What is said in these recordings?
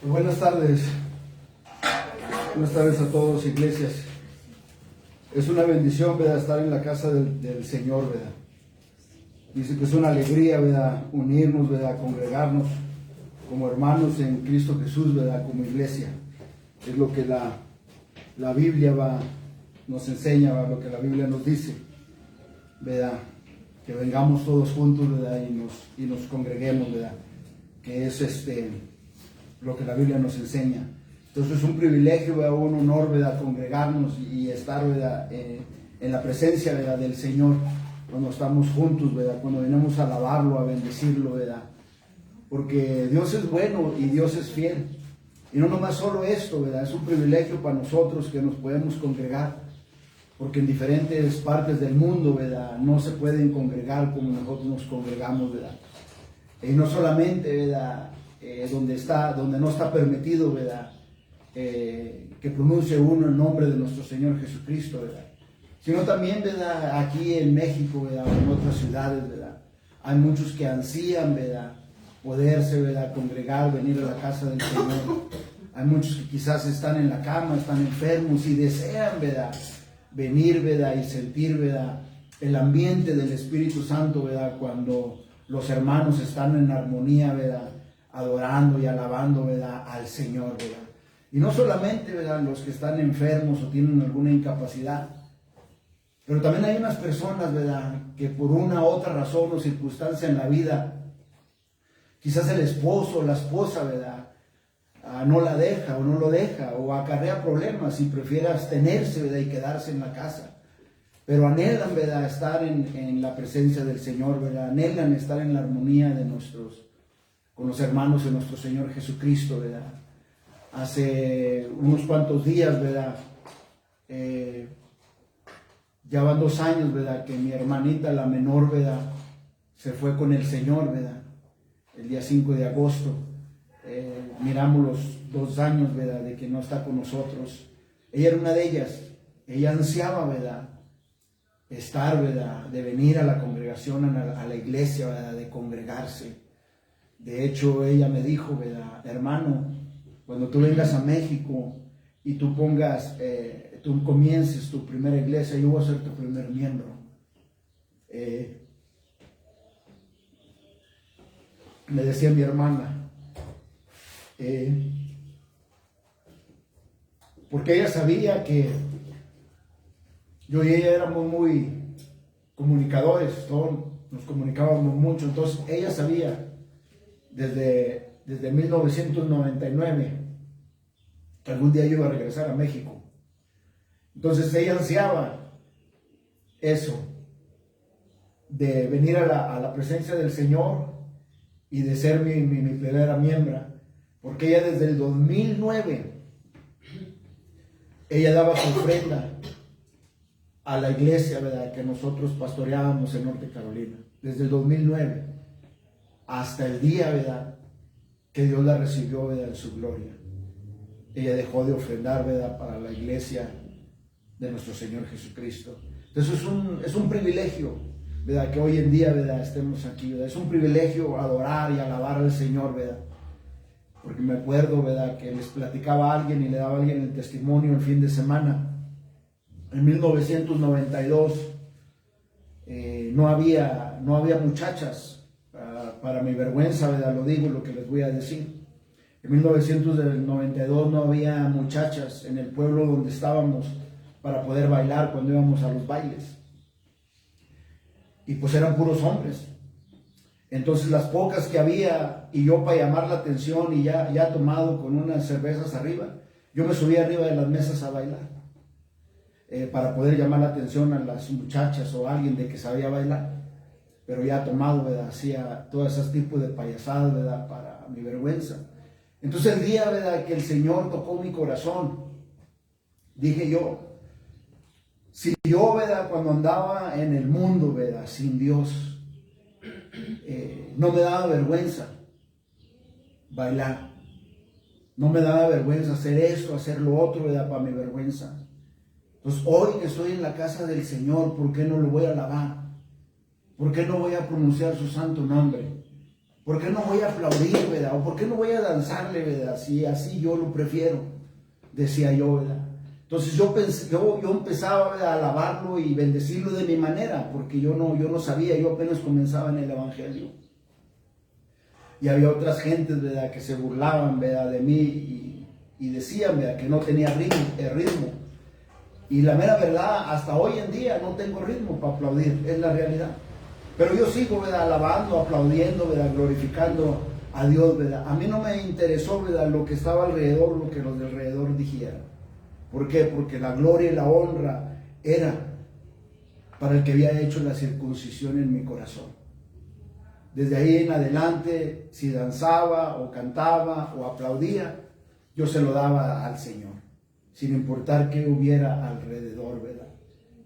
Pues buenas tardes. Buenas tardes a todos, iglesias. Es una bendición, ¿verdad?, estar en la casa del Señor, ¿verdad? Dice que es una alegría, ¿verdad?, unirnos, ¿verdad?, congregarnos como hermanos en Cristo Jesús, ¿verdad?, como iglesia. Es lo que la Biblia nos enseña, ¿verdad?, lo que la Biblia nos dice, ¿verdad?, que vengamos todos juntos, ¿verdad?, y nos congreguemos, ¿verdad?, que es lo que la Biblia nos enseña. Entonces es un privilegio, ¿verdad?, un honor, ¿verdad?, congregarnos y estar, ¿verdad?, en la presencia, ¿verdad?, del Señor, cuando estamos juntos, ¿verdad?, cuando venimos a alabarlo, a bendecirlo, ¿verdad?, porque Dios es bueno y Dios es fiel. Y no nomás solo esto, ¿verdad?, es un privilegio para nosotros que nos podemos congregar, porque en diferentes partes del mundo, ¿verdad?, no se pueden congregar como nosotros nos congregamos, ¿verdad? Y no solamente, ¿verdad?, donde no está permitido, ¿verdad?, que pronuncie uno el nombre de nuestro Señor Jesucristo, ¿verdad?, sino también, ¿verdad?, aquí en México, ¿verdad?, o en otras ciudades, ¿verdad?, hay muchos que ansían, ¿verdad?, poderse, ¿verdad?, congregar, venir a la casa del Señor. Hay muchos que quizás están en la cama, están enfermos y desean, ¿verdad?, venir, ¿verdad?, y sentir, ¿verdad?, el ambiente del Espíritu Santo, ¿verdad?, cuando los hermanos están en armonía, ¿verdad?, adorando y alabando, ¿verdad?, al Señor, ¿verdad? Y no solamente, ¿verdad?, los que están enfermos o tienen alguna incapacidad, pero también hay unas personas, ¿verdad?, que por una u otra razón o circunstancia en la vida, quizás el esposo o la esposa, ¿verdad?, no la deja o no lo deja o acarrea problemas y prefiere abstenerse, ¿verdad?, y quedarse en la casa. Pero anhelan, ¿verdad?, estar en la presencia del Señor, ¿verdad?, anhelan estar en la armonía con los hermanos de nuestro Señor Jesucristo, ¿verdad? Hace unos cuantos días, ¿verdad?, ya van 2 años, ¿verdad?, que mi hermanita, la menor, ¿verdad?, se fue con el Señor, ¿verdad?, el día 5 de agosto. Miramos los 2 años, ¿verdad?, de que no está con nosotros. Ella era una de ellas. Ella ansiaba, ¿verdad?, estar, ¿verdad?, de venir a la congregación, a la iglesia, ¿verdad?, de congregarse. De hecho, ella me dijo, ¿verdad?, hermano, cuando tú vengas a México y tú comiences tu primera iglesia, yo voy a ser tu primer miembro. Me decía mi hermana, porque ella sabía que yo y ella éramos muy comunicadores, todos nos comunicábamos mucho, entonces ella sabía desde 1999 que algún día yo iba a regresar a México. Entonces ella ansiaba eso, de venir a la presencia del Señor y de ser mi primera miembro, porque ella desde el 2009, ella daba su ofrenda a la iglesia, ¿verdad?, que nosotros pastoreábamos en Norte Carolina, desde el 2009 hasta el día, ¿verdad?, que Dios la recibió, ¿verdad?, en su gloria. Ella dejó de ofrendar, ¿verdad?, para la iglesia de nuestro Señor Jesucristo. Entonces es un privilegio, ¿verdad?, que hoy en día, ¿verdad?, estemos aquí, ¿verdad? Es un privilegio adorar y alabar al Señor, ¿verdad? Porque me acuerdo, ¿verdad?, que les platicaba a alguien y le daba a alguien el testimonio el fin de semana. En 1992 no había muchachas, para mi vergüenza, ¿verdad?, lo digo, lo que les voy a decir. En 1992 no había muchachas en el pueblo donde estábamos para poder bailar cuando íbamos a los bailes. Y pues eran puros hombres. Entonces las pocas que había, y yo para llamar la atención y ya tomado con unas cervezas arriba, yo me subía arriba de las mesas a bailar. Para poder llamar la atención a las muchachas o a alguien de que sabía bailar. Pero ya tomado, ¿verdad?, hacía todos esos tipos de payasadas, ¿verdad?, para mi vergüenza. Entonces el día, ¿verdad?, que el Señor tocó mi corazón, dije yo, si yo, ¿verdad?, cuando andaba en el mundo, ¿verdad?, sin Dios, no me daba vergüenza bailar, no me daba vergüenza hacer esto, hacer lo otro, ¿verdad?, para mi vergüenza. Entonces hoy que estoy en la casa del Señor, ¿por qué no lo voy a alabar? ¿Por qué no voy a pronunciar su santo nombre? ¿Por qué no voy a aplaudir, verdad? ¿O por qué no voy a danzarle, verdad? Si así yo lo prefiero, decía yo, verdad. Entonces yo empezaba, ¿verdad?, a alabarlo y bendecirlo de mi manera, porque yo no sabía, yo apenas comenzaba en el evangelio. Y había otras gentes, ¿verdad?, que se burlaban, ¿verdad?, de mí y decían, ¿verdad?, que no tenía ritmo. Y la mera verdad, hasta hoy en día no tengo ritmo para aplaudir, es la realidad. Pero yo sigo, ¿verdad?, alabando, aplaudiendo, ¿verdad?, glorificando a Dios, ¿verdad? A mí no me interesó, ¿verdad?, lo que estaba alrededor, lo que los de alrededor dijeran. ¿Por qué? Porque la gloria y la honra era para el que había hecho la circuncisión en mi corazón. Desde ahí en adelante, si danzaba o cantaba o aplaudía, yo se lo daba al Señor, sin importar qué hubiera alrededor, ¿verdad?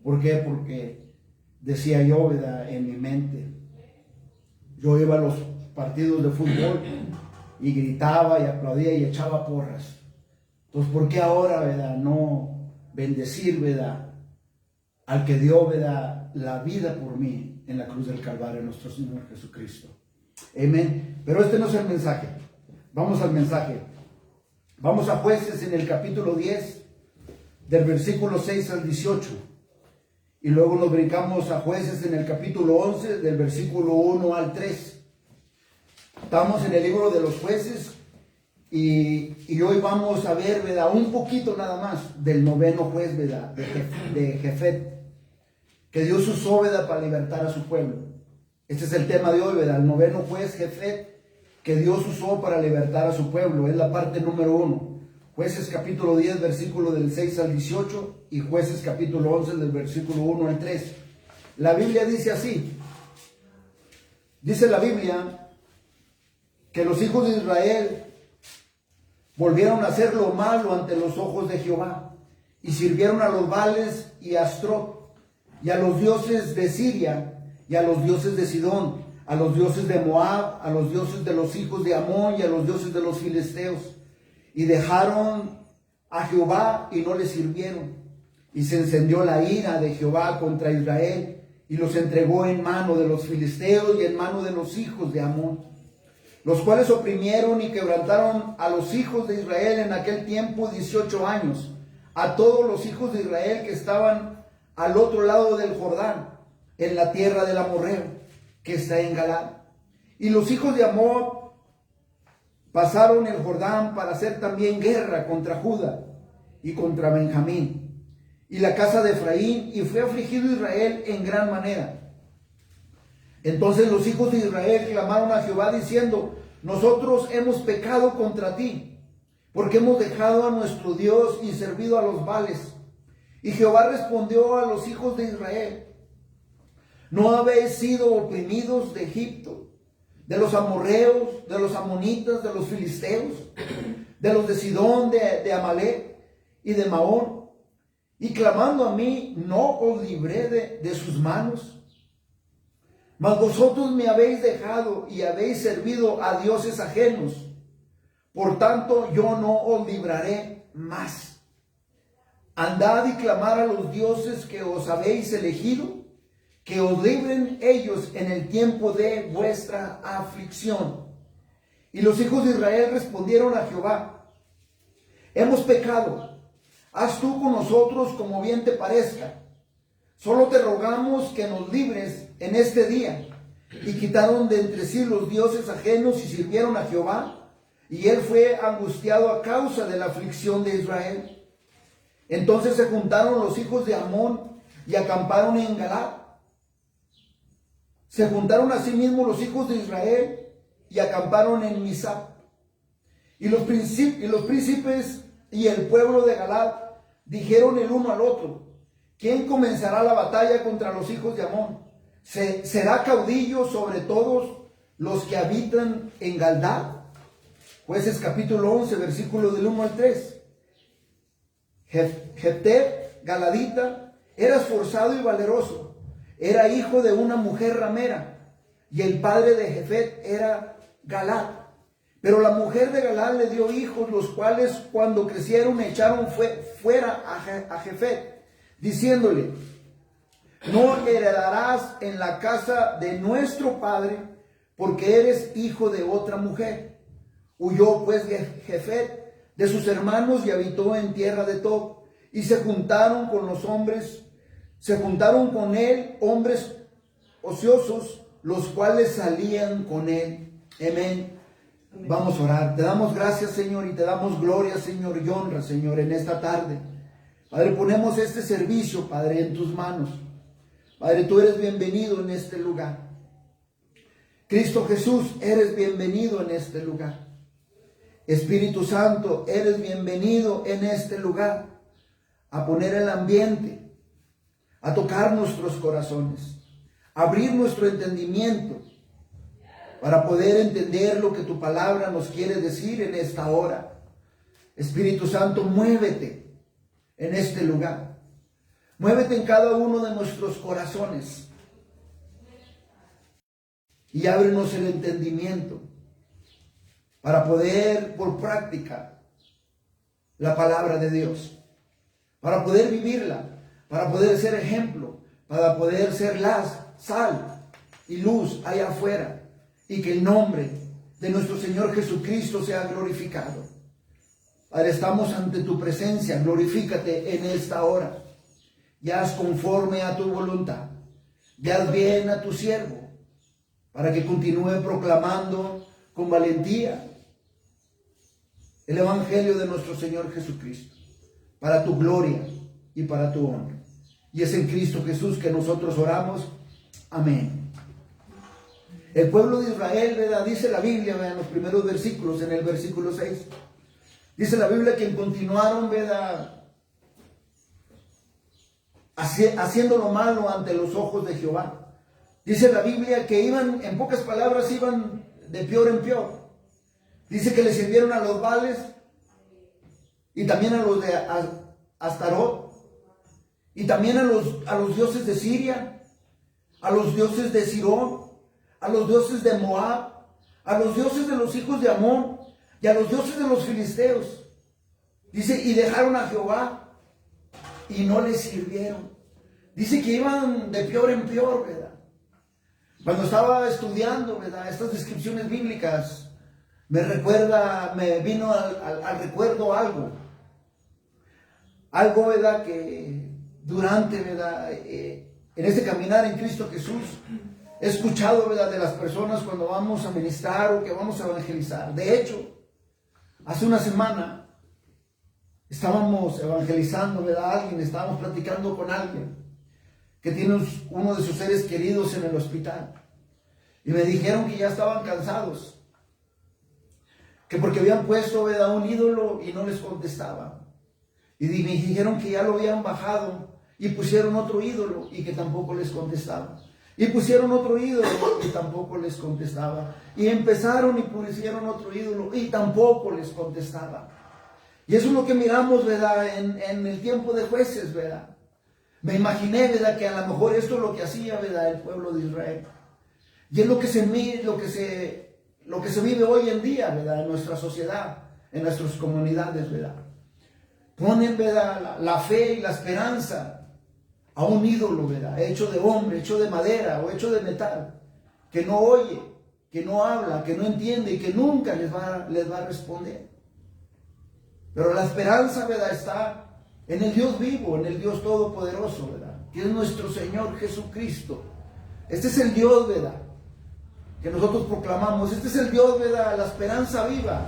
¿Por qué? Porque decía yo, ¿verdad?, en mi mente, yo iba a los partidos de fútbol y gritaba y aplaudía y echaba porras. Entonces, ¿por qué ahora, verdad, no bendecir, verdad, al que dio, verdad, la vida por mí en la cruz del Calvario, nuestro Señor Jesucristo? Amén. Pero este no es el mensaje. Vamos al mensaje. Vamos a Jueces en el capítulo 10, del versículo 6 al 18. Y luego nos brincamos a Jueces en el capítulo 11, del versículo 1 al 3. Estamos en el libro de los Jueces. Y hoy vamos a ver, ¿verdad?, un poquito nada más del noveno juez, ¿verdad?, de Jefet, que Dios usó, ¿verdad?, para libertar a su pueblo. Este es el tema de hoy, ¿verdad?, el noveno juez Jefet, que Dios usó para libertar a su pueblo. Es la parte número 1. Jueces capítulo 10, versículo del 6 al 18, y Jueces capítulo 11, del versículo 1 al 3. La Biblia dice así. Dice la Biblia que los hijos de Israel volvieron a hacer lo malo ante los ojos de Jehová, y sirvieron a los Baales y a Astrot, y a los dioses de Siria, y a los dioses de Sidón, a los dioses de Moab, a los dioses de los hijos de Amón, y a los dioses de los filisteos. Y dejaron a Jehová y no le sirvieron. Y se encendió la ira de Jehová contra Israel, y los entregó en mano de los filisteos y en mano de los hijos de Amón, los cuales oprimieron y quebrantaron a los hijos de Israel en aquel tiempo 18 años, a todos los hijos de Israel que estaban al otro lado del Jordán, en la tierra del amorreo, que está en Galaad. Y los hijos de Amón pasaron el Jordán para hacer también guerra contra Judá y contra Benjamín y la casa de Efraín, y fue afligido Israel en gran manera. Entonces los hijos de Israel clamaron a Jehová diciendo: nosotros hemos pecado contra ti, porque hemos dejado a nuestro Dios y servido a los Baales. Y Jehová respondió a los hijos de Israel: ¿no habéis sido oprimidos de Egipto, de los amorreos, de los amonitas, de los filisteos, de los de Sidón, de Amalek y de Maón? Y clamando a mí, ¿no os libré de sus manos? Mas vosotros me habéis dejado y habéis servido a dioses ajenos. Por tanto, yo no os libraré más. Andad y clamad a los dioses que os habéis elegido, que os libren ellos en el tiempo de vuestra aflicción. Y los hijos de Israel respondieron a Jehová: hemos pecado, haz tú con nosotros como bien te parezca. Solo te rogamos que nos libres en este día. Y quitaron de entre sí los dioses ajenos y sirvieron a Jehová, y él fue angustiado a causa de la aflicción de Israel. Entonces se juntaron los hijos de Amón y acamparon en Galaad. Se juntaron asimismo los hijos de Israel y acamparon en Misap. Y los príncipes y el pueblo de Galaad dijeron el uno al otro: ¿quién comenzará la batalla contra los hijos de Amón? ¿Será caudillo sobre todos los que habitan en Galaad? Jueces capítulo 11, versículo del 1 al 3. Jefté, galadita, era esforzado y valeroso. Era hijo de una mujer ramera, y el padre de Jefet era Galad. Pero la mujer de Galad le dio hijos, los cuales cuando crecieron echaron fuera a Jefet, diciéndole: no heredarás en la casa de nuestro padre, porque eres hijo de otra mujer. Huyó pues Jefet de sus hermanos y habitó en tierra de Tob. Y se juntaron con él hombres ociosos, los cuales salían con él. Amén. Vamos a orar. Te damos gracias, Señor, y te damos gloria, Señor, y honra, Señor, en esta tarde. Padre, ponemos este servicio, Padre, en tus manos. Padre, tú eres bienvenido en este lugar. Cristo Jesús, eres bienvenido en este lugar. Espíritu Santo, eres bienvenido en este lugar. A poner el ambiente, a tocar nuestros corazones, a abrir nuestro entendimiento para poder entender lo que tu palabra nos quiere decir en esta hora. Espíritu Santo, muévete en este lugar. Muévete en cada uno de nuestros corazones y ábrenos el entendimiento para poder, por práctica, la palabra de Dios, para poder vivirla, para poder ser ejemplo, para poder ser sal y luz allá afuera, y que el nombre de nuestro Señor Jesucristo sea glorificado. Padre, estamos ante tu presencia, glorifícate en esta hora, y haz conforme a tu voluntad, y haz bien a tu siervo, para que continúe proclamando con valentía el Evangelio de nuestro Señor Jesucristo, para tu gloria y para tu honra. Y es en Cristo Jesús que nosotros oramos. Amén. El pueblo de Israel, ¿verdad? Dice la Biblia, ¿verdad? En los primeros versículos, en el versículo 6, dice la Biblia que continuaron, ¿verdad?, haciendo lo malo ante los ojos de Jehová. Dice la Biblia que iban, en pocas palabras, iban de peor en peor. Dice que le sirvieron a los Baales y también a los de Astarot, y también a los dioses de Siria, a los dioses de Sirón, a los dioses de Moab, a los dioses de los hijos de Amón y a los dioses de los filisteos. Dice, y dejaron a Jehová y no le sirvieron. Dice que iban de peor en peor, ¿verdad? Cuando estaba estudiando, ¿verdad?, estas descripciones bíblicas, me vino al recuerdo algo, ¿verdad?, que durante, ¿verdad?, en este caminar en Cristo Jesús, he escuchado, ¿verdad?, de las personas cuando vamos a ministrar o que vamos a evangelizar. De hecho, hace una semana estábamos evangelizando, ¿verdad?, estábamos platicando con alguien que tiene uno de sus seres queridos en el hospital. Y me dijeron que ya estaban cansados, que porque habían puesto, ¿verdad?, un ídolo y no les contestaba. Y me dijeron que ya lo habían bajado y pusieron otro ídolo y que tampoco les contestaba. Y pusieron otro ídolo y tampoco les contestaba. Y empezaron y pusieron otro ídolo y tampoco les contestaba. Y eso es lo que miramos, ¿verdad?, en el tiempo de Jueces, ¿verdad? Me imaginé, ¿verdad?, que a lo mejor esto es lo que hacía, ¿verdad?, el pueblo de Israel. Y es lo que se vive hoy en día, ¿verdad?, en nuestra sociedad, en nuestras comunidades, ¿verdad? Ponen, ¿verdad?, la fe y la esperanza a un ídolo, ¿verdad?, hecho de hombre, hecho de madera o hecho de metal, que no oye, que no habla, que no entiende y que nunca les va a responder. Pero la esperanza, ¿verdad?, está en el Dios vivo, en el Dios todopoderoso, ¿verdad?, que es nuestro Señor Jesucristo. Este es el Dios, ¿verdad?, que nosotros proclamamos. Este es el Dios, ¿verdad?, la esperanza viva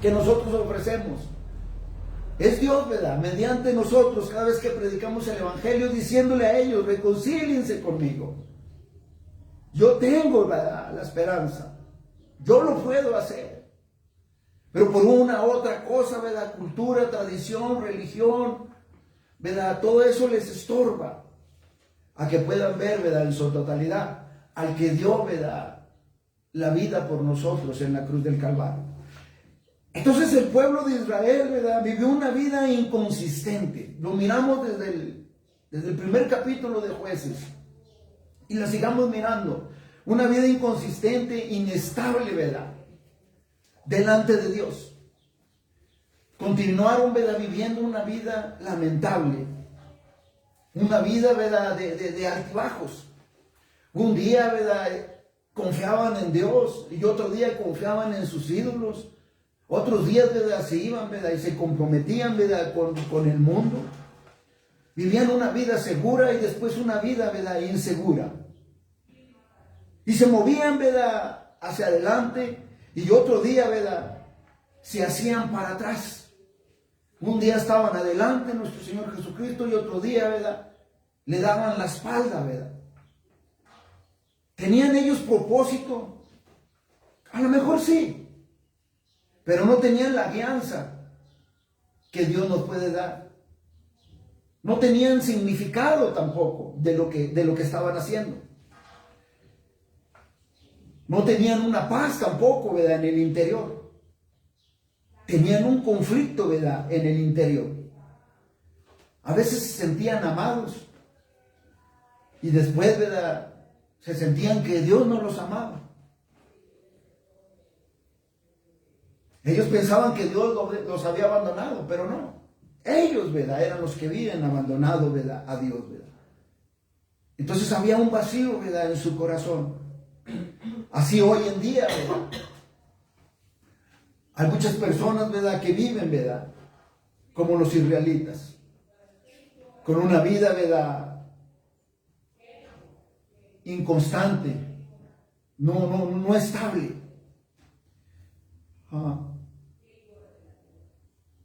que nosotros ofrecemos. Es Dios, ¿verdad?, mediante nosotros, cada vez que predicamos el Evangelio, diciéndole a ellos, reconcíliense conmigo. Yo tengo, ¿verdad?, la esperanza. Yo lo puedo hacer. Pero por una u otra cosa, ¿verdad?, cultura, tradición, religión, ¿verdad?, todo eso les estorba a que puedan ver, ¿verdad?, en su totalidad al que dio, ¿verdad?, la vida por nosotros en la cruz del Calvario. Entonces el pueblo de Israel, ¿verdad?, vivió una vida inconsistente. Lo miramos desde el primer capítulo de Jueces y la sigamos mirando. Una vida inconsistente, inestable, ¿verdad?, delante de Dios. Continuaron, ¿verdad?, viviendo una vida lamentable, una vida, ¿verdad?, de altibajos. Un día, ¿verdad?, confiaban en Dios y otro día confiaban en sus ídolos. Otros días, ¿verdad?, se iban, ¿verdad?, y se comprometían, ¿verdad?, con el mundo. Vivían una vida segura y después una vida, ¿verdad?, insegura. Y se movían, ¿verdad?, hacia adelante y otro día, ¿verdad?, se hacían para atrás. Un día estaban adelante nuestro Señor Jesucristo y otro día, ¿verdad?, le daban la espalda, ¿verdad? ¿Tenían ellos propósito? A lo mejor sí, pero no tenían la guianza que Dios nos puede dar. No tenían significado tampoco de lo que estaban haciendo. No tenían una paz tampoco, ¿verdad?, en el interior. Tenían un conflicto, ¿verdad?, en el interior. A veces se sentían amados y después, ¿verdad?, se sentían que Dios no los amaba. Ellos pensaban que Dios los había abandonado, pero no. Ellos, ¿verdad?, eran los que habían abandonado, ¿verdad?, a Dios, ¿verdad? Entonces había un vacío, ¿verdad?, en su corazón. Así hoy en día, ¿verdad?, hay muchas personas, ¿verdad?, que viven, ¿verdad?, como los israelitas, con una vida, ¿verdad?, inconstante, no estable.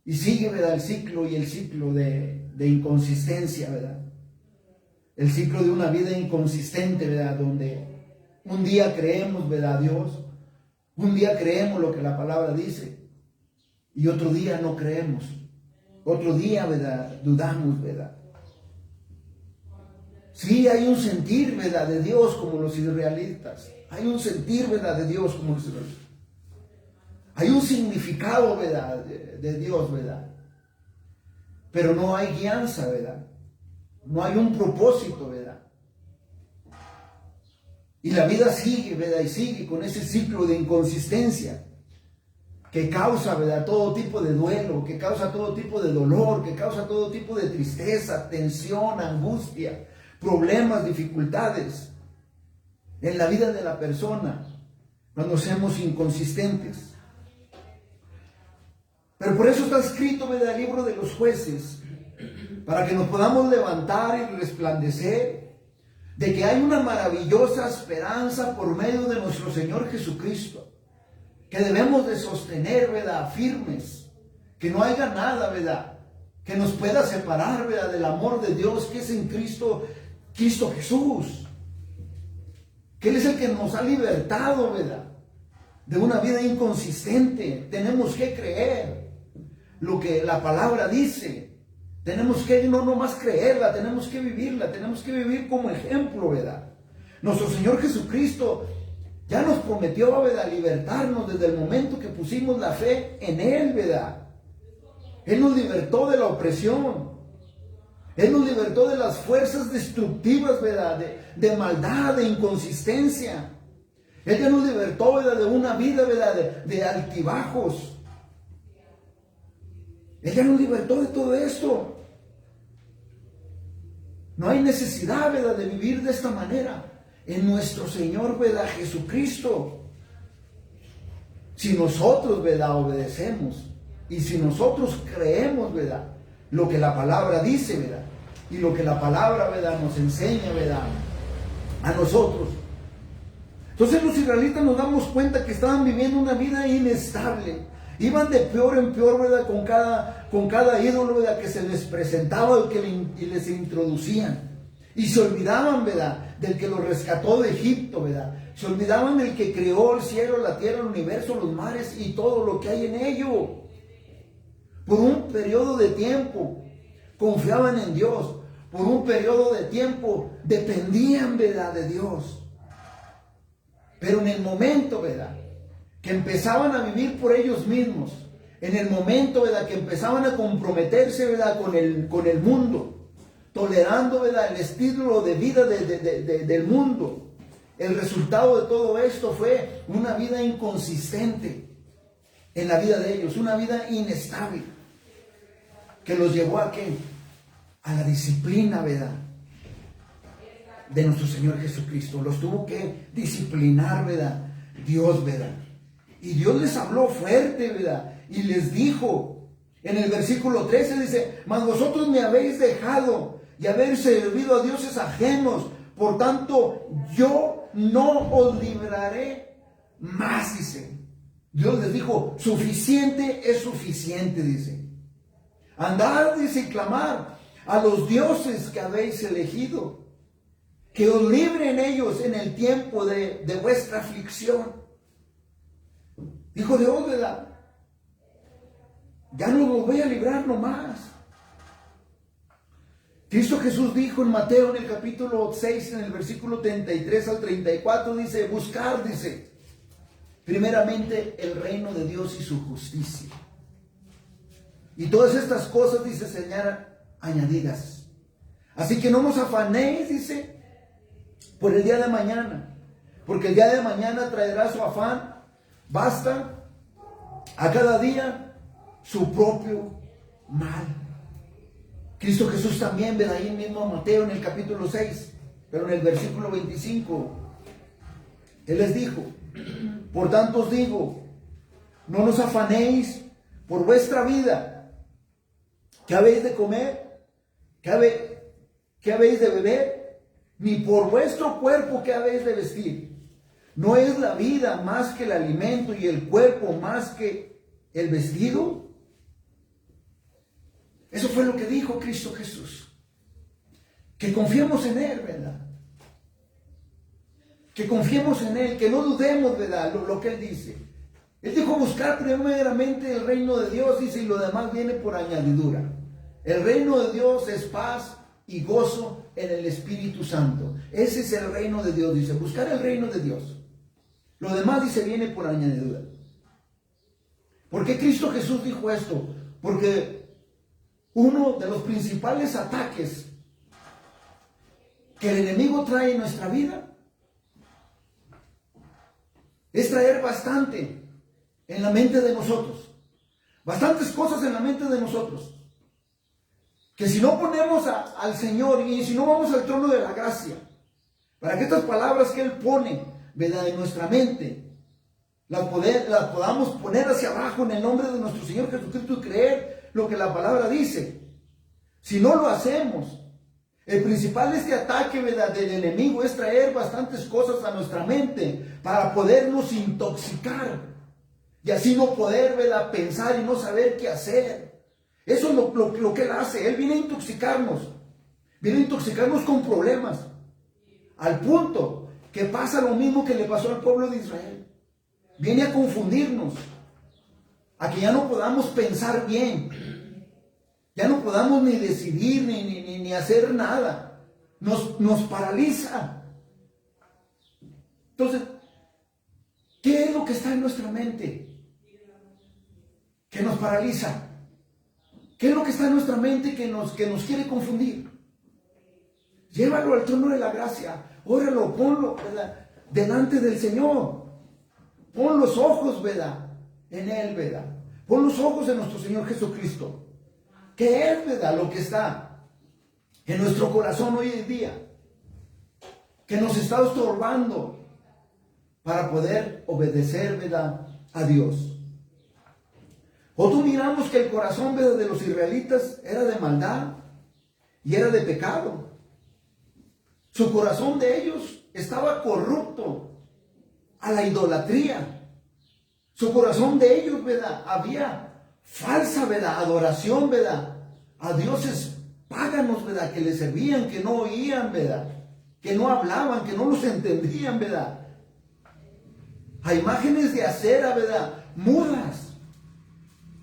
Y sigue, ¿verdad?, el ciclo de inconsistencia, ¿verdad? El ciclo de una vida inconsistente, ¿verdad?, donde un día creemos, ¿verdad?, a Dios, un día creemos lo que la palabra dice y otro día no creemos. Otro día, ¿verdad?, dudamos, ¿verdad? Sí, hay un sentir, ¿verdad?, de Dios como los israelitas. Hay un sentir, ¿verdad?, de Dios como los israelitas. Hay un significado, ¿verdad?, de Dios, ¿verdad? Pero no hay guianza, ¿verdad? No hay un propósito, ¿verdad? Y la vida sigue, ¿verdad?, y sigue con ese ciclo de inconsistencia que causa, ¿verdad?, todo tipo de duelo, que causa todo tipo de dolor, que causa todo tipo de tristeza, tensión, angustia, problemas, dificultades en la vida de la persona cuando seamos inconsistentes. Pero por eso está escrito, ¿verdad?, el libro de los Jueces, para que nos podamos levantar y resplandecer de que hay una maravillosa esperanza por medio de nuestro Señor Jesucristo, que debemos de sostener, ¿verdad?, firmes, que no haya nada, ¿verdad?, que nos pueda separar, ¿verdad?, del amor de Dios que es en Cristo Jesús, que Él es el que nos ha libertado, ¿verdad?, de una vida inconsistente. Tenemos que creer lo que la palabra dice. Tenemos que no nomás creerla, tenemos que vivirla, tenemos que vivir como ejemplo, ¿verdad? Nuestro Señor Jesucristo ya nos prometió, ¿verdad?, libertarnos desde el momento que pusimos la fe en Él, ¿verdad? Él nos libertó de la opresión. Él nos libertó de las fuerzas destructivas, ¿verdad?, de maldad, de inconsistencia. Él ya nos libertó, ¿verdad?, de una vida, ¿verdad?, de altibajos. Él ya nos libertó de todo esto. No hay necesidad, ¿verdad?, de vivir de esta manera en nuestro Señor, ¿verdad?, Jesucristo. Si nosotros, ¿verdad?, obedecemos y si nosotros creemos, ¿verdad?, lo que la palabra dice, ¿verdad?, y lo que la palabra, ¿verdad?, nos enseña, ¿verdad?, a nosotros. Entonces los israelitas nos damos cuenta que estaban viviendo una vida inestable. Iban de peor en peor, ¿verdad?, con cada ídolo, ¿verdad?, que se les presentaba y les introducían. Y se olvidaban, ¿verdad?, del que los rescató de Egipto, ¿verdad? Se olvidaban del que creó el cielo, la tierra, el universo, los mares y todo lo que hay en ello. Por un periodo de tiempo confiaban en Dios. Por un periodo de tiempo dependían, ¿verdad?, de Dios. Pero en el momento, ¿verdad?, que empezaban a vivir por ellos mismos, en el momento, ¿verdad?, que empezaban a comprometerse, ¿verdad?, con el mundo, tolerando, ¿verdad?, el estilo de vida del mundo, el resultado de todo esto fue una vida inconsistente en la vida de ellos, una vida inestable, que los llevó ¿a qué? A la disciplina, ¿verdad?, de nuestro Señor Jesucristo. Los tuvo que disciplinar, ¿verdad? Dios, ¿verdad? Y Dios les habló fuerte, ¿verdad? Y les dijo, en el versículo 13 dice, mas vosotros me habéis dejado y habéis servido a dioses ajenos, por tanto yo no os libraré más, dice. Dios les dijo, suficiente es suficiente, dice. Andad, dice, y clamar a los dioses que habéis elegido, que os libren ellos en el tiempo de vuestra aflicción. Dijo Dios, ¿verdad? Ya no los voy a librar nomás. Cristo Jesús dijo en Mateo, en el capítulo 6, en el versículo 33 al 34, dice, buscar, dice, primeramente el reino de Dios y su justicia. Y todas estas cosas, dice, serán añadidas. Así que no nos afanéis, dice, por el día de mañana, porque el día de mañana traerá su afán. Basta a cada día su propio mal. Cristo Jesús también, ve ahí mismo Mateo en el capítulo 6, pero en el versículo 25, Él les dijo, por tanto os digo, no nos afanéis por vuestra vida, ¿qué habéis de comer? ¿Qué habéis de beber? Ni por vuestro cuerpo, ¿qué habéis de vestir? ¿No es la vida más que el alimento y el cuerpo más que el vestido? Eso fue lo que dijo Cristo Jesús. Que confiemos en Él, ¿verdad? Que confiemos en Él, que no dudemos, ¿verdad? Lo que Él dice. Él dijo buscar primeramente el reino de Dios, dice, y lo demás viene por añadidura. El reino de Dios es paz y gozo en el Espíritu Santo. Ese es el reino de Dios, dice, buscar el reino de Dios. Lo demás, dice, viene por añadidura. ¿Por qué Cristo Jesús dijo esto? Porque uno de los principales ataques que el enemigo trae en nuestra vida es traer bastante en la mente de nosotros. Bastantes cosas en la mente de nosotros. Que si no ponemos al Señor y si no vamos al trono de la gracia, para que estas palabras que Él pone, ¿verdad?, en nuestra mente, las podamos poner hacia abajo en el nombre de nuestro Señor Jesucristo y creer lo que la palabra dice. Si no lo hacemos, el principal ataque, ¿verdad?, del enemigo es traer bastantes cosas a nuestra mente para podernos intoxicar y así no poder, ¿verdad?, pensar y no saber qué hacer. Eso es lo que Él hace. Él viene a intoxicarnos con problemas, al punto que pasa lo mismo que le pasó al pueblo de Israel. Viene a confundirnos, a que ya no podamos pensar bien, ya no podamos ni decidir ni hacer nada. Nos paraliza. Entonces, ¿qué es lo que está en nuestra mente que nos paraliza? ¿Qué es lo que está en nuestra mente que nos quiere confundir? Llévalo al trono de la gracia, óralo, ponlo, ¿verdad?, delante del Señor. Pon los ojos, ¿verdad?, en Él, ¿verdad? Pon los ojos en nuestro Señor Jesucristo. ¿Qué es, verdad, lo que está en nuestro corazón hoy en día? Que nos está estorbando para poder obedecer, ¿verdad?, a Dios. Otros miramos que el corazón, ¿verdad?, de los israelitas era de maldad y era de pecado. Su corazón de ellos estaba corrupto a la idolatría. Su corazón de ellos, ¿verdad?, había falsa, ¿verdad?, adoración, ¿verdad?, a dioses páganos, ¿verdad?, que les servían, que no oían, ¿verdad?, que no hablaban, que no los entendían, ¿verdad?, a imágenes de acera, ¿verdad?, mudas.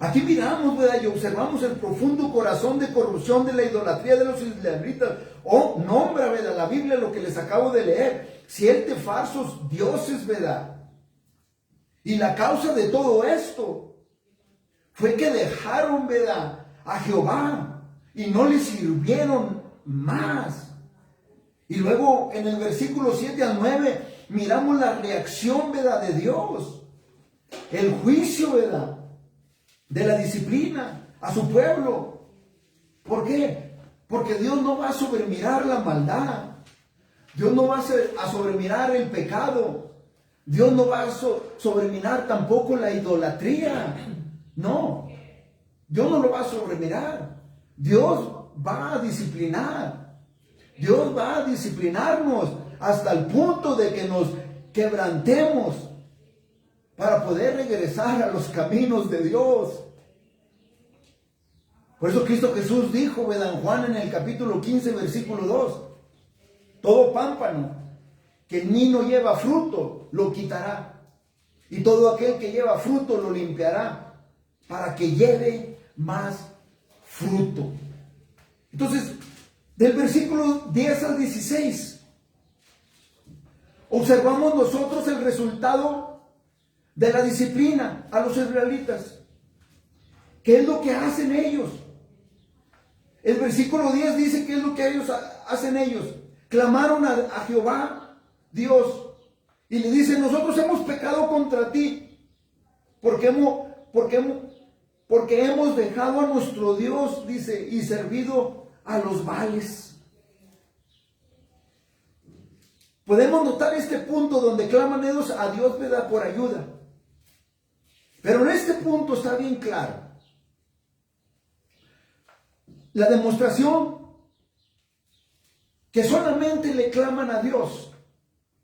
Aquí miramos, ¿verdad?, y observamos el profundo corazón de corrupción de la idolatría de los israelitas. Nombra, ¿verdad?, la Biblia lo que les acabo de leer. 7 falsos dioses, ¿verdad? Y la causa de todo esto fue que dejaron, ¿verdad?, a Jehová y no le sirvieron más. Y luego en el versículo 7 al 9 miramos la reacción, ¿verdad?, de Dios. El juicio, ¿verdad?, de la disciplina a su pueblo. ¿Por qué? Porque Dios no va a sobremirar la maldad. Dios no va a sobremirar el pecado. Dios no va a sobremirar tampoco la idolatría. No, Dios no lo va a sobremirar. Dios va a disciplinar. Dios va a disciplinarnos hasta el punto de que nos quebrantemos para poder regresar a los caminos de Dios. Por eso Cristo Jesús dijo, ¿verdad? En Juan en el capítulo 15, versículo 2, todo pámpano que en mí no lleva fruto, lo quitará. Y todo aquel que lleva fruto, lo limpiará, para que lleve más fruto. Entonces, del versículo 10 al 16, observamos nosotros el resultado de la disciplina a los israelitas. ¿Qué es lo que hacen ellos? El versículo 10 dice qué es lo que hacen ellos. Clamaron a Jehová, Dios, y le dicen, nosotros hemos pecado contra ti, porque hemos dejado a nuestro Dios, dice, y servido a los Baales. Podemos notar este punto donde claman ellos a Dios, ¿verdad?, por ayuda. Pero en este punto está bien claro la demostración que solamente le claman a Dios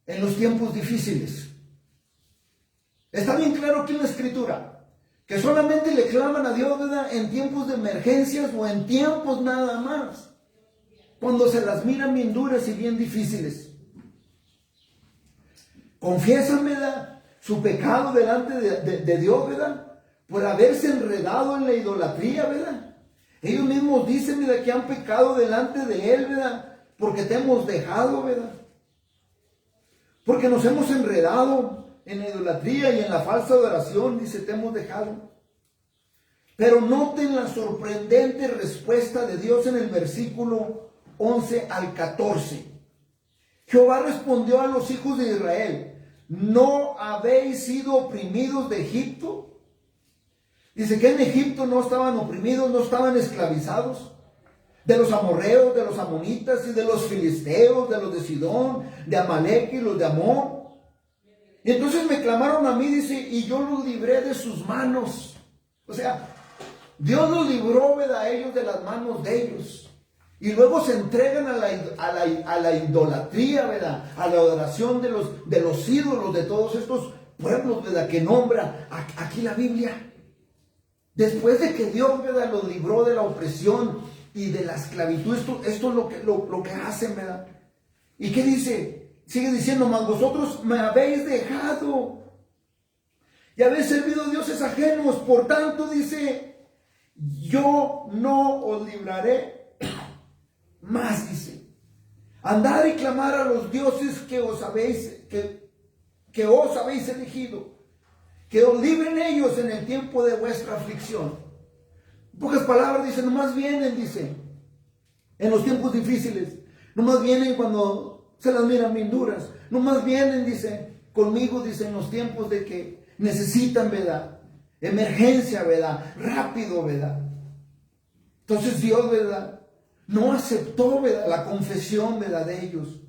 en los tiempos difíciles. Está bien claro aquí en la Escritura que solamente le claman a Dios, ¿verdad?, en tiempos de emergencias o en tiempos nada más, cuando se las miran bien duras y bien difíciles. Confiesan, ¿verdad?, su pecado delante de Dios, ¿verdad?, por haberse enredado en la idolatría, ¿verdad? Ellos mismos dicen, ¿verdad?, que han pecado delante de Él, ¿verdad?, porque te hemos dejado, ¿verdad? Porque nos hemos enredado en la idolatría y en la falsa adoración, dice, te hemos dejado. Pero noten la sorprendente respuesta de Dios en el versículo 11 al 14. Jehová respondió a los hijos de Israel, ¿no habéis sido oprimidos de Egipto? Dice que en Egipto no estaban oprimidos, no estaban esclavizados. De los amorreos, de los amonitas y de los filisteos, de los de Sidón, de Amalek y los de Amón. Y entonces me clamaron a mí, dice, y yo los libré de sus manos. O sea, Dios los libró, ¿verdad?, a ellos de las manos de ellos. Y luego se entregan a la idolatría, ¿verdad?, a la adoración de los ídolos de todos estos pueblos, ¿verdad?, que nombra aquí la Biblia. Después de que Dios, ¿verdad?, los libró de la opresión y de la esclavitud, esto es lo que hacen, ¿verdad? ¿Y qué dice? Sigue diciendo, mas vosotros me habéis dejado y habéis servido a dioses ajenos, por tanto, dice, yo no os libraré más, dice. Andad y clamar a los dioses que os habéis elegido, que os libren ellos en el tiempo de vuestra aflicción. En pocas palabras, dice, nomás vienen, dice, en los tiempos difíciles, nomás vienen cuando se las miran bien duras, nomás vienen, dice, conmigo, dice, en los tiempos de que necesitan, ¿verdad?, emergencia, ¿verdad?, rápido, ¿verdad? Entonces Dios, ¿verdad?, no aceptó, ¿verdad?, la confesión, ¿verdad?, de ellos.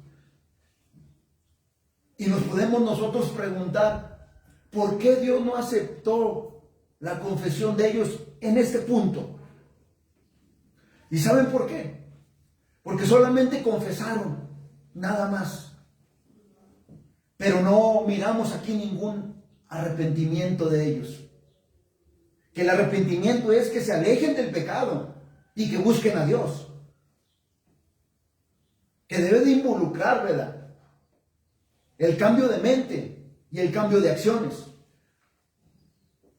Y nos podemos nosotros preguntar, ¿por qué Dios no aceptó la confesión de ellos en este punto? ¿Y saben por qué? Porque solamente confesaron, nada más. Pero no miramos aquí ningún arrepentimiento de ellos. Que el arrepentimiento es que se alejen del pecado y que busquen a Dios. Que debe de involucrar, ¿verdad?, el cambio de mente y el cambio de acciones.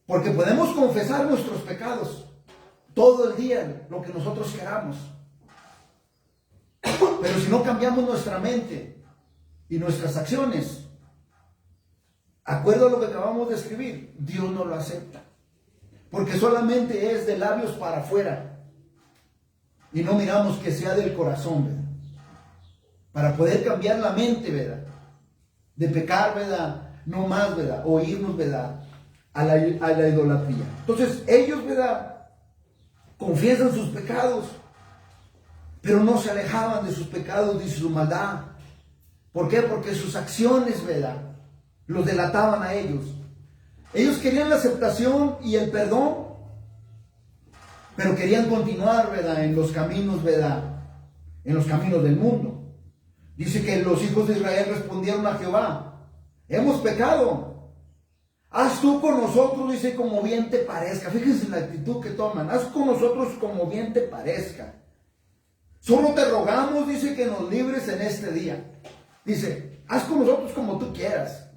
Porque podemos confesar nuestros pecados todo el día, lo que nosotros queramos. Pero si no cambiamos nuestra mente y nuestras acciones, acuerdo a lo que acabamos de escribir, Dios no lo acepta. Porque solamente es de labios para afuera. Y no miramos que sea del corazón, ¿verdad? Para poder cambiar la mente, ¿verdad?, de pecar, ¿verdad?, no más, ¿verdad?, o irnos, ¿verdad?, a la idolatría. Entonces ellos, ¿verdad?, confiesan sus pecados, pero no se alejaban de sus pecados ni de su maldad. ¿Por qué? Porque sus acciones, ¿verdad?, los delataban a ellos. Ellos querían la aceptación y el perdón, pero querían continuar, ¿verdad?, en los caminos, ¿verdad?, en los caminos del mundo. Dice que los hijos de Israel respondieron a Jehová: hemos pecado. Haz tú con nosotros, dice, como bien te parezca. Fíjense la actitud que toman. Haz con nosotros como bien te parezca. Solo te rogamos, dice, que nos libres en este día. Dice, haz con nosotros como tú quieras.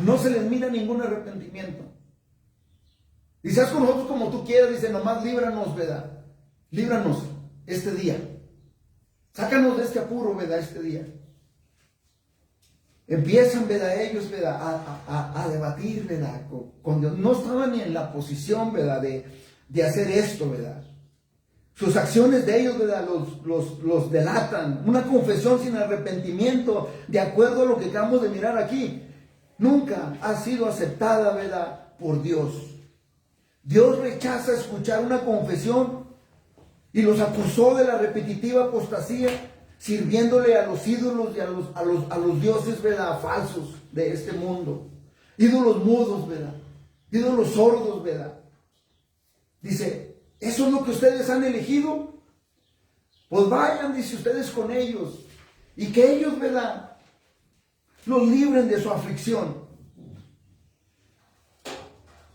No se les mira ningún arrepentimiento. Dice, haz con nosotros como tú quieras. Dice, nomás líbranos, ¿verdad? Líbranos este día. Sácanos de este apuro, ¿verdad?, este día. Empiezan, ¿verdad?, ellos, ¿verdad?, a debatir, ¿verdad?, con Dios. No estaban ni en la posición, ¿verdad?, de hacer esto, ¿verdad? Sus acciones de ellos, ¿verdad?, los delatan. Una confesión sin arrepentimiento, de acuerdo a lo que acabamos de mirar aquí, nunca ha sido aceptada, ¿verdad?, por Dios. Dios rechaza escuchar una confesión y los acusó de la repetitiva apostasía, sirviéndole a los ídolos y a los dioses, ¿verdad?, falsos de este mundo. Ídolos mudos, ¿verdad?, ídolos sordos, ¿verdad? Dice, ¿eso es lo que ustedes han elegido? Pues vayan, dice, ustedes con ellos, y que ellos, ¿verdad?, los libren de su aflicción.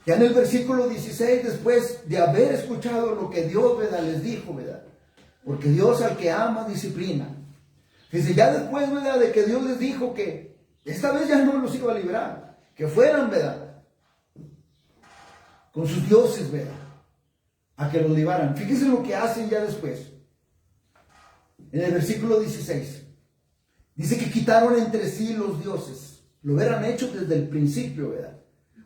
Ya en el versículo 16, después de haber escuchado lo que Dios, ¿verdad?, les dijo, ¿verdad? Porque Dios al que ama disciplina. Dice, ya después, ¿verdad?, de que Dios les dijo que esta vez ya no los iba a librar, que fueran, ¿verdad?, con sus dioses, ¿verdad?, a que los libraran. Fíjense lo que hacen ya después. En el versículo 16, dice que quitaron entre sí los dioses. Lo hubieran hecho desde el principio, ¿verdad?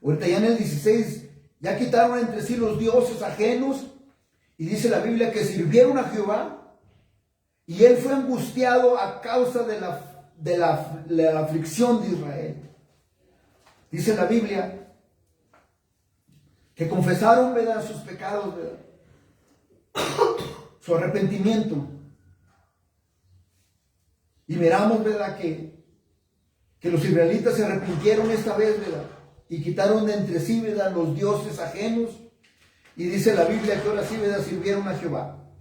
Ahorita ya en el 16, ya quitaron entre sí los dioses ajenos, y dice la Biblia que sirvieron a Jehová, y él fue angustiado a causa de la aflicción de Israel. Dice la Biblia que confesaron, ¿verdad?, sus pecados, ¿verdad?, su arrepentimiento. Y miramos, ¿verdad?, que los israelitas se arrepintieron esta vez, ¿verdad?, y quitaron de entre sí, ¿verdad?, los dioses ajenos. Y dice la Biblia que ahora sí, ¿verdad?, sirvieron a Jehová.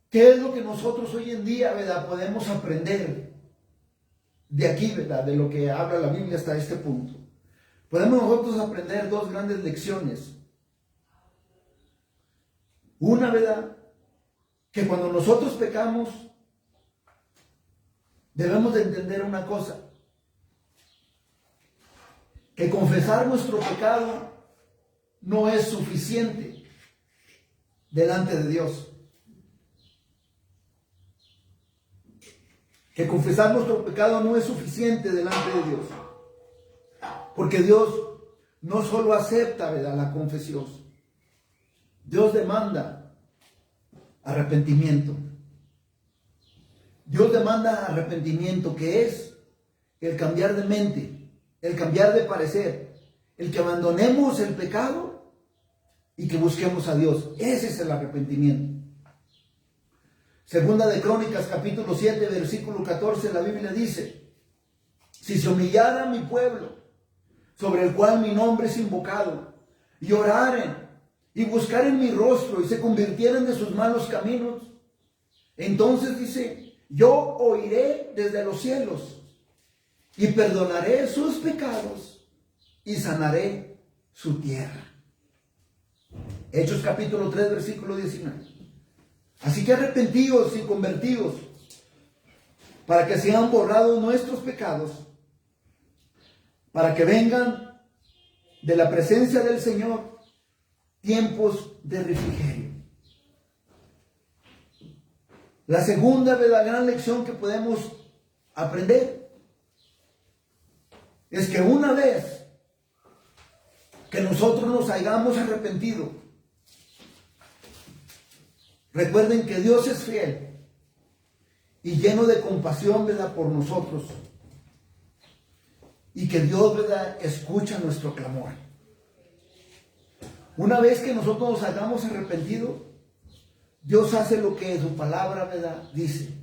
¿Qué es lo que nosotros hoy en día, ¿verdad?, podemos aprender de aquí, ¿verdad?, de lo que habla la Biblia hasta este punto? Podemos nosotros aprender dos grandes lecciones. Una, ¿verdad?, que cuando nosotros pecamos, debemos de entender una cosa: que confesar nuestro pecado no es suficiente delante de Dios. Que confesar nuestro pecado no es suficiente delante de Dios. Porque Dios no solo acepta, ¿verdad?, la confesión. Dios demanda arrepentimiento. Dios demanda arrepentimiento, que es el cambiar de mente, el cambiar de parecer, el que abandonemos el pecado y que busquemos a Dios. Ese es el arrepentimiento. Segunda de Crónicas, capítulo 7, versículo 14, la Biblia dice: si se humillara mi pueblo, sobre el cual mi nombre es invocado, y oraren y buscaren mi rostro y se convirtieren de sus malos caminos, entonces dice, yo oiré desde los cielos y perdonaré sus pecados y sanaré su tierra. Hechos capítulo 3, versículo 19. Así que arrepentidos y convertidos, para que sean borrados nuestros pecados, para que vengan de la presencia del Señor tiempos de refrigerio. La segunda de la gran lección que podemos aprender es que una vez que nosotros nos hayamos arrepentido, recuerden que Dios es fiel y lleno de compasión, ¿verdad?, por nosotros, y que Dios, ¿verdad?, escucha nuestro clamor. Una vez que nosotros nos hayamos arrepentido, Dios hace lo que su palabra, ¿verdad?, dice.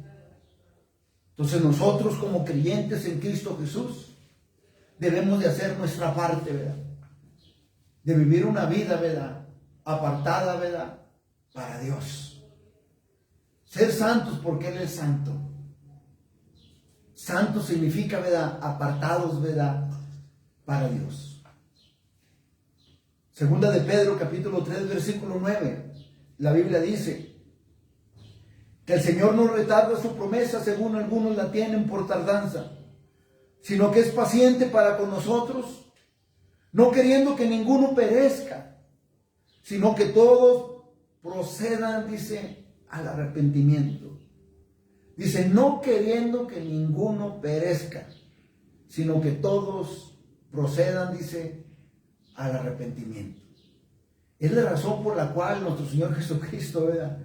Entonces nosotros como creyentes en Cristo Jesús debemos de hacer nuestra parte, ¿verdad? De vivir una vida, ¿verdad? Apartada, ¿verdad? Para Dios. Ser santos porque Él es santo. Santo significa, ¿verdad? Apartados, ¿verdad? Para Dios. Segunda de Pedro, capítulo 3, versículo 9. La Biblia dice que el Señor no retarda su promesa, según algunos la tienen por tardanza, sino que es paciente para con nosotros, no queriendo que ninguno perezca, sino que todos procedan, dice, al arrepentimiento. Dice, no queriendo que ninguno perezca, sino que todos procedan, dice, al arrepentimiento. Es la razón por la cual nuestro Señor Jesucristo, ¿verdad?,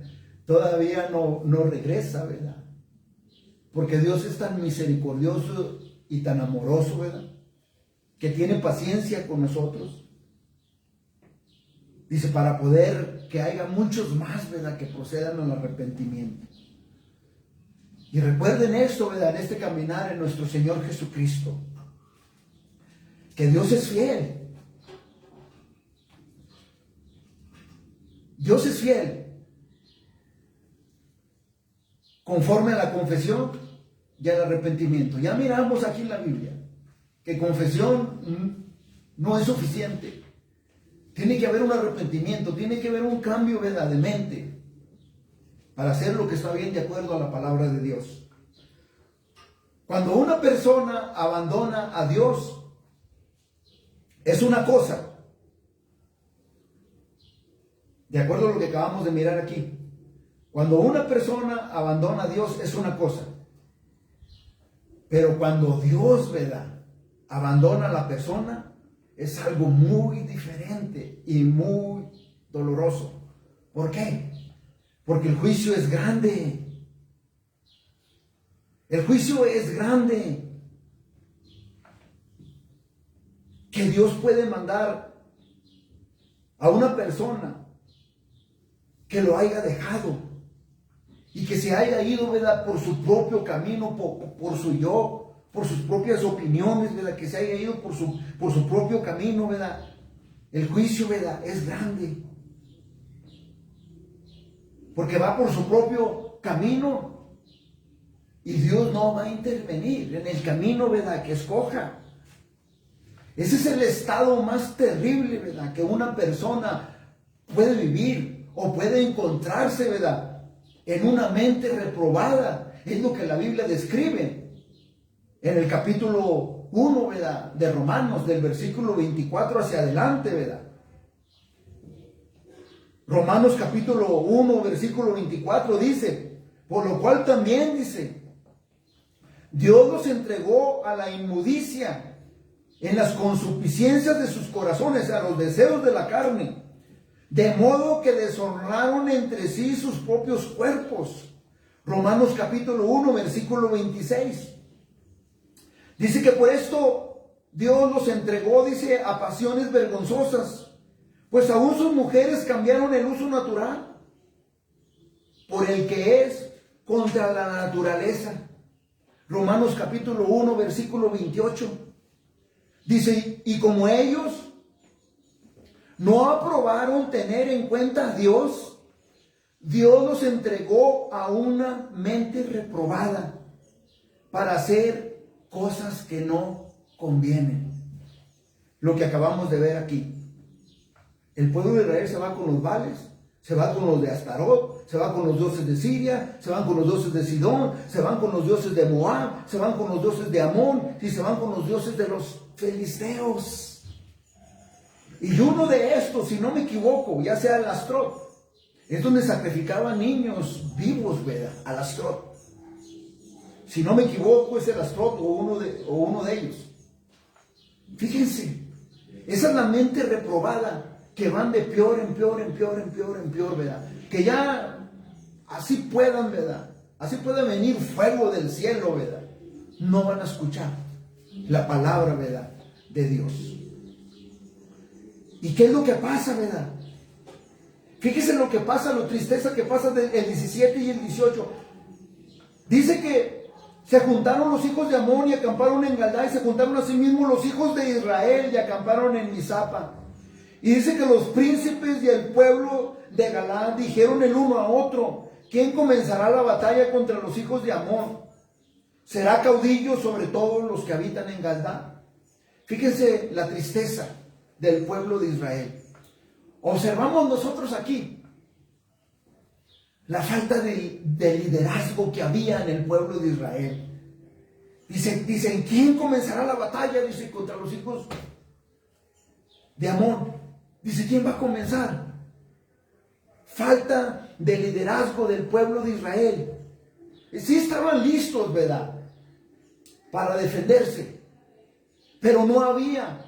todavía no regresa, ¿verdad? Porque Dios es tan misericordioso y tan amoroso, ¿verdad?, que tiene paciencia con nosotros. Dice, para poder que haya muchos más, ¿verdad?, que procedan al arrepentimiento. Y recuerden esto, ¿verdad?, en este caminar en nuestro Señor Jesucristo, que Dios es fiel. Dios es fiel. Conforme a la confesión y al arrepentimiento. Ya miramos aquí en la Biblia que confesión no es suficiente. Tiene que haber un arrepentimiento, tiene que haber un cambio, ¿verdad?, de mente para hacer lo que está bien de acuerdo a la palabra de Dios. Cuando una persona abandona a Dios, es una cosa. De acuerdo a lo que acabamos de mirar aquí. Cuando una persona abandona a Dios es una cosa. Pero cuando Dios, ¿verdad?, abandona a la persona, es algo muy diferente y muy doloroso. ¿Por qué? Porque el juicio es grande. El juicio es grande. Que Dios puede mandar a una persona que lo haya dejado y que se haya ido, ¿verdad?, por su propio camino, por su yo, por sus propias opiniones, ¿verdad?, que se haya ido por su propio camino, ¿verdad? El juicio, ¿verdad?, es grande. Porque va por su propio camino y Dios no va a intervenir en el camino, ¿verdad?, que escoja. Ese es el estado más terrible, ¿verdad?, que una persona puede vivir o puede encontrarse, ¿verdad?, en una mente reprobada. Es lo que la Biblia describe en el capítulo 1, ¿verdad?, de Romanos, del versículo 24 hacia adelante, ¿verdad? Romanos capítulo 1, versículo 24 dice, por lo cual también dice, Dios los entregó a la inmundicia en las consuficiencias de sus corazones, a los deseos de la carne, de modo que deshonraron entre sí sus propios cuerpos. Romanos capítulo 1, versículo 26. Dice que por esto Dios los entregó, dice, a pasiones vergonzosas, pues aún sus mujeres cambiaron el uso natural por el que es contra la naturaleza. Romanos capítulo 1, versículo 28. Dice, y como ellos no aprobaron tener en cuenta a Dios, Dios los entregó a una mente reprobada para hacer cosas que no convienen. Lo que acabamos de ver aquí. El pueblo de Israel se va con los Baales, se va con los de Astarot, se va con los dioses de Siria, se van con los dioses de Sidón, se van con los dioses de Moab, se van con los dioses de Amón y se van con los dioses de los filisteos. Y uno de estos, si no me equivoco, ya sea el Astrot, es donde sacrificaban niños vivos, ¿verdad?, al Astrot. Si no me equivoco, es el Astrot o uno de ellos. Fíjense, esa es la mente reprobada, que van de peor en peor, en peor, en peor, en peor, ¿verdad? Que ya así puedan, ¿verdad?, así puede venir fuego del cielo, ¿verdad?, no van a escuchar la palabra, ¿verdad?, de Dios. ¿Y qué es lo que pasa, verdad? Fíjese lo que pasa, lo tristeza que pasa del 17 y el 18. Dice que Se juntaron los hijos de Amón y acamparon en Galdá, y se juntaron asimismo los hijos de Israel y acamparon en Mizapa. Y dice que los príncipes y el pueblo de Galaad dijeron el uno a otro: ¿quién comenzará la batalla contra los hijos de Amón? ¿Será caudillo sobre todos los que habitan en Galdá? Fíjense la tristeza del pueblo de Israel. Observamos nosotros aquí la falta de liderazgo que había en el pueblo de Israel. Dicen, ¿quién comenzará la batalla? Dice, contra los hijos de Amón. Dice, ¿quién va a comenzar? Falta de liderazgo del pueblo de Israel. Sí estaban listos, ¿verdad?, para defenderse, pero no había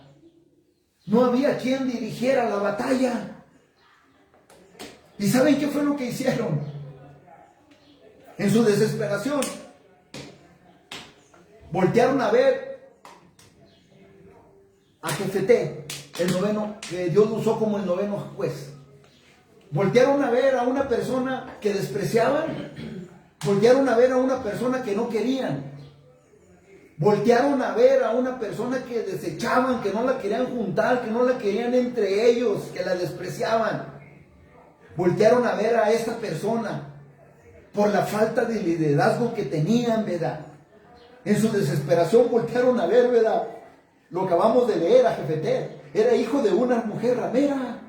quien dirigiera la batalla. ¿Y saben qué fue lo que hicieron? En su desesperación, voltearon a ver a Jefté, el noveno, que Dios lo usó como el noveno juez. Voltearon a ver a una persona que despreciaban, voltearon a ver a una persona que no querían, voltearon a ver a una persona que desechaban, que no la querían juntar, que no la querían entre ellos, que la despreciaban. Voltearon a ver a esta persona por la falta de liderazgo que tenían, ¿verdad? En su desesperación voltearon a ver, ¿verdad? Lo acabamos de leer a Jefté. Era hijo de una mujer ramera.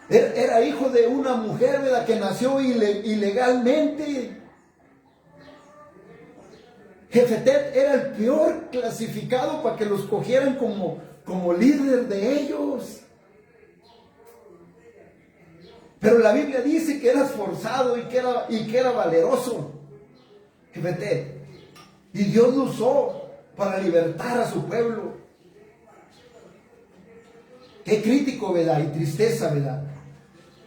Era hijo de una mujer, ¿verdad?, que nació ilegalmente. Jefté era el peor clasificado para que los cogieran como líder de ellos. Pero la Biblia dice que era esforzado y que era valeroso, Jefté. Y Dios lo usó para libertar a su pueblo. Qué crítico, ¿verdad? Y tristeza, ¿verdad?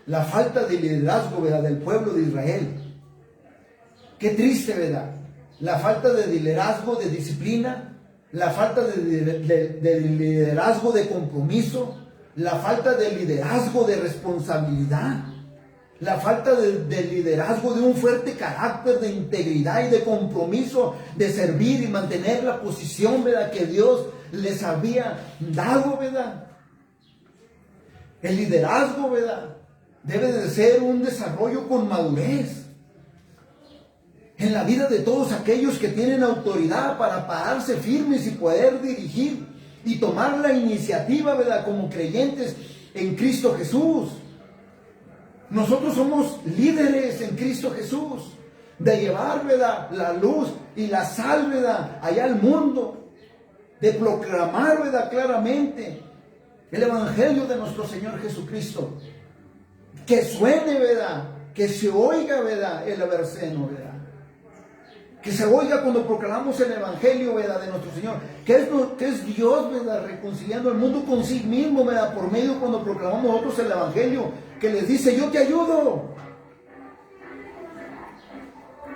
La falta de liderazgo, ¿verdad?, del pueblo de Israel. Qué triste, ¿verdad? La falta de liderazgo, de disciplina, la falta de liderazgo de compromiso, la falta de liderazgo de responsabilidad, la falta de liderazgo de un fuerte carácter, de integridad y de compromiso, de servir y mantener la posición, ¿verdad?, que Dios les había dado, ¿verdad? El liderazgo, ¿verdad?, debe de ser un desarrollo con madurez en la vida de todos aquellos que tienen autoridad para pararse firmes y poder dirigir y tomar la iniciativa, ¿verdad?, como creyentes en Cristo Jesús. Nosotros somos líderes en Cristo Jesús, de llevar, ¿verdad?, la luz y la sal, ¿verdad?, allá al mundo, de proclamar, ¿verdad?, claramente el evangelio de nuestro Señor Jesucristo. Que suene, ¿verdad?, que se oiga, ¿verdad?, el averceno, ¿verdad?, que se oiga cuando proclamamos el evangelio, ¿verdad?, de nuestro Señor. Que es Dios, ¿verdad?, reconciliando al mundo con sí mismo, ¿verdad?, por medio cuando proclamamos nosotros el evangelio, que les dice: yo te ayudo.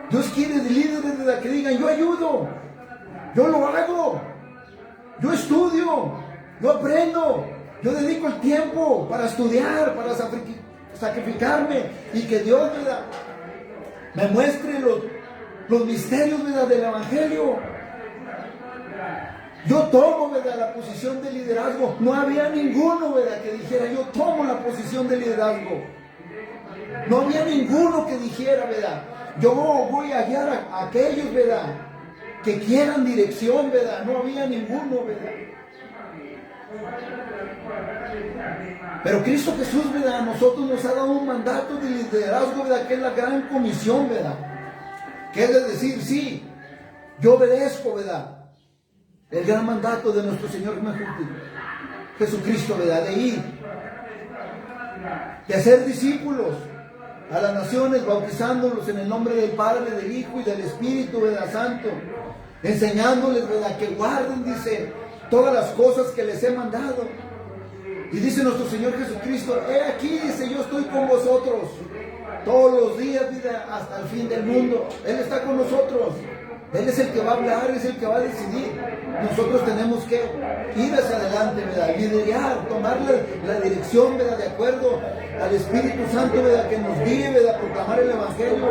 Dios quiere de líderes, ¿verdad?, que digan: yo ayudo, yo lo hago, yo estudio, yo aprendo, yo dedico el tiempo para estudiar, para sacrificarme, y que Dios, ¿verdad?, me muestre los misterios, ¿verdad?, del evangelio. Yo tomo, ¿verdad?, la posición de liderazgo. No había ninguno, ¿verdad?, que dijera: yo tomo la posición de liderazgo. No había ninguno que dijera, ¿verdad?, yo voy a guiar a aquellos, ¿verdad?, que quieran dirección, ¿verdad? No había ninguno, ¿verdad? Pero Cristo Jesús, ¿verdad?, a nosotros nos ha dado un mandato de liderazgo, ¿verdad?, que es la gran comisión, ¿verdad?, que es de decir: sí, yo obedezco, ¿verdad?, el gran mandato de nuestro Señor Jesucristo, ¿verdad?, de ir, de hacer discípulos a las naciones, bautizándolos en el nombre del Padre, del Hijo y del Espíritu, ¿verdad?, Santo, enseñándoles, ¿verdad?, que guarden, dice, todas las cosas que les he mandado. Y dice nuestro Señor Jesucristo: he aquí, dice, yo estoy con vosotros todos los días, ¿verdad?, hasta el fin del mundo. Él está con nosotros. Él es el que va a hablar, es el que va a decidir. Nosotros tenemos que ir hacia adelante, ¿verdad? Liderar, tomar la dirección, ¿verdad? De acuerdo al Espíritu Santo, ¿verdad? Que nos guíe, ¿verdad? A proclamar el Evangelio.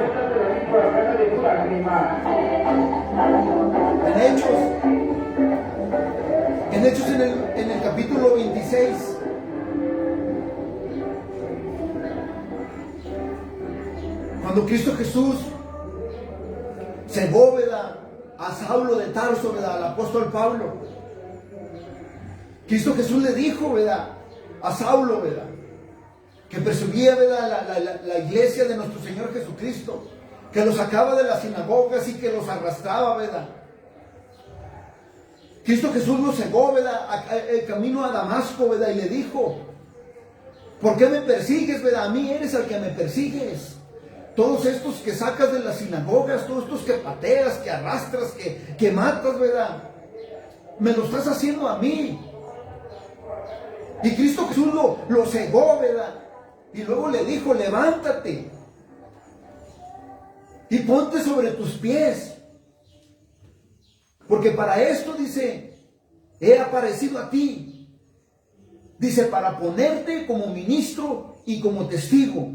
En Hechos en el capítulo 26, cuando Cristo Jesús cegó, ¿verdad? A Saulo de Tarso, ¿verdad? Al apóstol Pablo. Cristo Jesús le dijo, ¿verdad? A Saulo, ¿verdad? Que perseguía, ¿verdad? La iglesia de nuestro Señor Jesucristo, que los sacaba de las sinagogas y que los arrastraba, ¿verdad? Cristo Jesús los cegó, ¿verdad? El camino a Damasco, ¿verdad? Y le dijo: ¿por qué me persigues, ¿verdad? A mí eres al que me persigues. Todos estos que sacas de las sinagogas, todos estos que pateas, que arrastras, que matas, ¿verdad? Me lo estás haciendo a mí. Y Cristo Jesús lo cegó, ¿verdad? Y luego le dijo: levántate y ponte sobre tus pies. Porque para esto, dice, he aparecido a ti. Dice, para ponerte como ministro y como testigo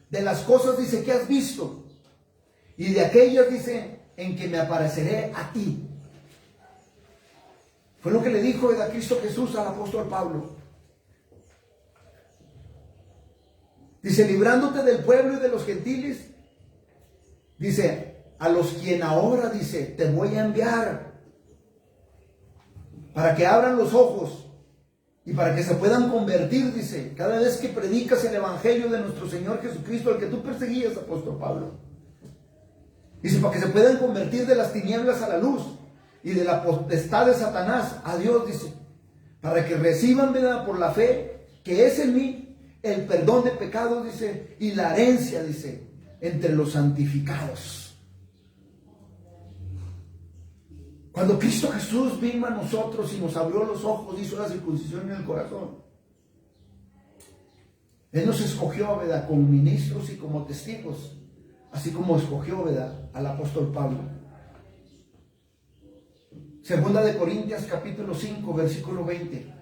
de las cosas, dice, que has visto. Y de aquellas, dice, en que me apareceré a ti. Fue lo que le dijo, ¿verdad? Cristo Jesús al apóstol Pablo. Dice, librándote del pueblo y de los gentiles. Dice, a los quien ahora, dice, te voy a enviar. Para que abran los ojos y para que se puedan convertir, dice, cada vez que predicas el Evangelio de nuestro Señor Jesucristo, al que tú perseguías, apóstol Pablo. Dice, para que se puedan convertir de las tinieblas a la luz y de la potestad de Satanás a Dios, dice, para que reciban, ¿verdad? Por la fe que es en mí, el perdón de pecados, dice, y la herencia, dice, entre los santificados. Cuando Cristo Jesús vino a nosotros y nos abrió los ojos, hizo la circuncisión en el corazón, Él nos escogió, ¿verdad? Como ministros y como testigos, así como escogió, ¿verdad? Al apóstol Pablo. Segunda de Corintios capítulo 5, versículo 20.